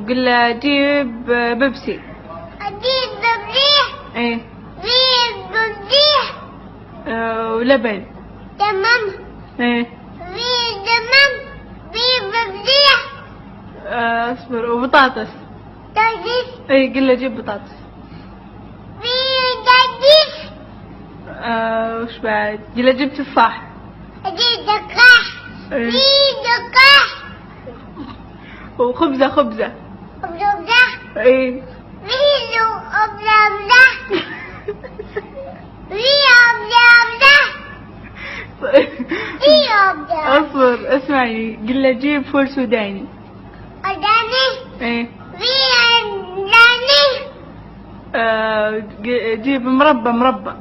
وقل له جيب بيبسي. أجيب ببريح. ايه. جيب ببريح. ولبن. تمام. ايه. تمام. جيب ببريح. اصبر. وبطاطس. تجيب. ايه قل له جيب بطاطس. تجيب. وش بعد؟ قل له جيب تفاح. أجيب دقاح. ايه. دقاح. وخبزة خبزة. أبدا. ايه. ميلو أبدا. اصبر اسمعي قل له جيب فول سوداني. ايه. جيب مربى.